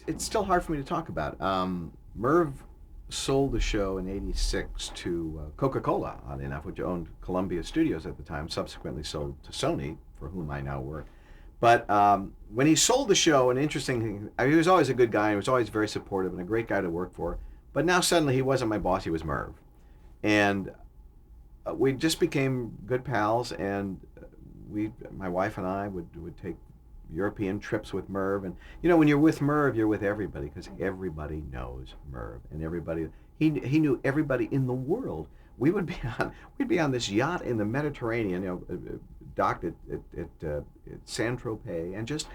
it's still hard for me to talk about. Merv sold the show in '86 to Coca-Cola, oddly enough, which owned Columbia Studios at the time. Subsequently sold to Sony, for whom I now work. But when he sold the show, an interesting thing, I mean, he was always a good guy. He was always very supportive and a great guy to work for. But now suddenly he wasn't my boss. He was Merv, and we just became good pals. And my wife and I, would take European trips with Merv. And when you're with Merv, you're with everybody because everybody knows Merv, and everybody he knew everybody in the world. We'd be on this yacht in the Mediterranean, docked at San Tropez, and just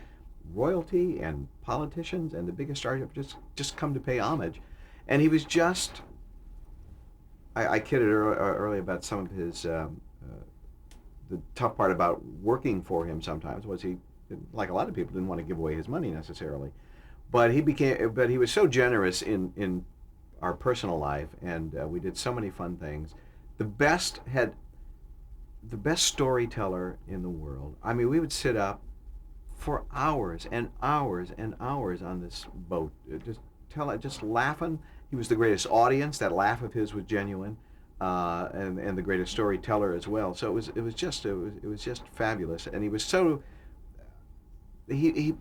royalty and politicians and the biggest stars have just come to pay homage. And he was just, I kidded earlier about some of his, the tough part about working for him sometimes was he, like a lot of people, didn't want to give away his money necessarily. But he was so generous in our personal life, and we did so many fun things. The best had the best storyteller in the world. I mean, we would sit up for hours and hours and hours on this boat, just laughing. He was the greatest audience. That laugh of his was genuine, and the greatest storyteller as well. So it was just fabulous. And he was so he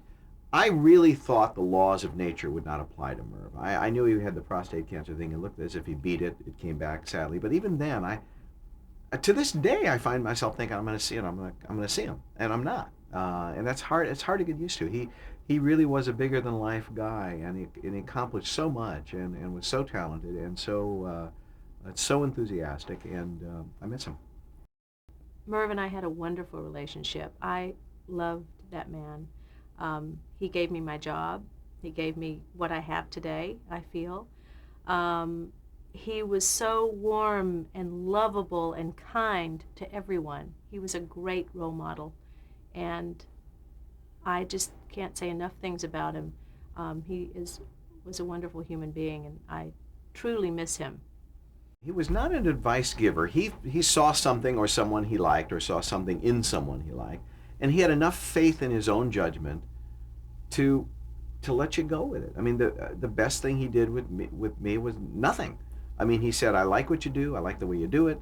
I really thought the laws of nature would not apply to Merv. I knew he had the prostate cancer thing. It looked as if he beat it. It came back sadly. But even then, to this day, I find myself thinking I'm going to see it. I'm going to see him, and I'm not. And that's hard. It's hard to get used to. He really was a bigger than life guy, and he accomplished so much, and was so talented, and so enthusiastic, and I miss him. Merv and I had a wonderful relationship. I loved that man. He gave me my job. He gave me what I have today, I feel. Um, he was so warm and lovable and kind to everyone. He was a great role model. And I just can't say enough things about him. Was a wonderful human being, and I truly miss him. He was not an advice giver. He saw something or someone he liked, or saw something in someone he liked, and he had enough faith in his own judgment to let you go with it. I mean, the best thing he did with me was nothing. I mean, he said, "I like what you do. I like the way you do it.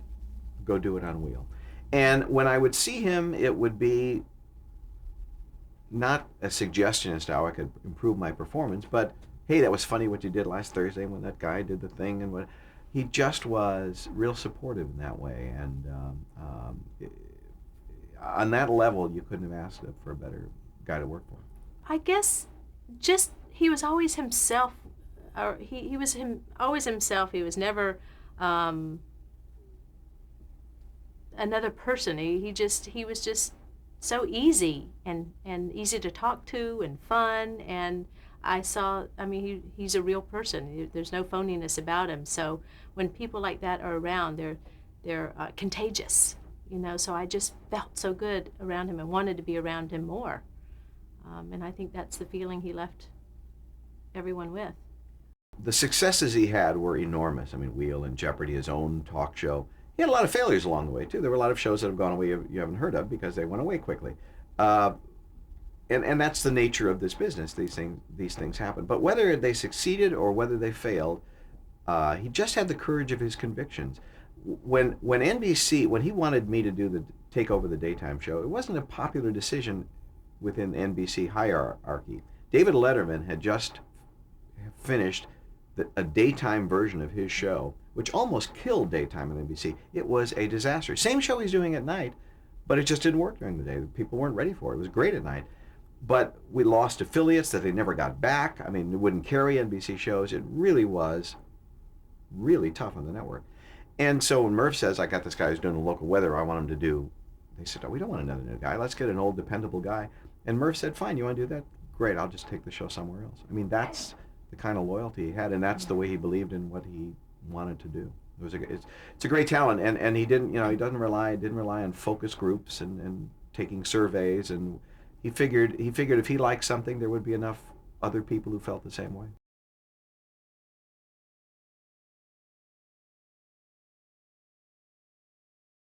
Go do it on wheel." And when I would see him, it would be not a suggestion as to how I could improve my performance, but hey, that was funny what you did last Thursday when that guy did the thing, and what he just was real supportive in that way. And on that level, you couldn't have asked for a better guy to work for. I guess just he was always himself, or he was always himself. He was never um, another person. He was just so easy and easy to talk to and fun. And I mean, he's a real person. There's no phoniness about him. So when people like that are around, they're contagious. So I just felt so good around him and wanted to be around him more. And I think that's the feeling he left everyone with. The successes he had were enormous. I mean, Wheel and Jeopardy, his own talk show. He had a lot of failures along the way too. There were a lot of shows that have gone away you haven't heard of because they went away quickly. Uh, and that's the nature of this business. These things happen. But whether they succeeded or whether they failed, he just had the courage of his convictions. When NBC, when he wanted me to take over the daytime show, it wasn't a popular decision within NBC hierarchy. David Letterman had just finished a daytime version of his show, which almost killed daytime on NBC. It was a disaster. Same show he's doing at night, but it just didn't work during the day. People weren't ready for it. It was great at night. But we lost affiliates that they never got back. I mean, it wouldn't carry NBC shows. It really was really tough on the network. And so when Murph says, "I got this guy who's doing the local weather, I want him to do," they said, "Oh, we don't want another new guy. Let's get an old, dependable guy." And Murph said, "Fine, you want to do that? Great, I'll just take the show somewhere else." I mean, that's the kind of loyalty he had, and that's the way he believed in what he wanted to do. It's a great talent, and he didn't rely on focus groups and taking surveys, and he figured if he liked something, there would be enough other people who felt the same way.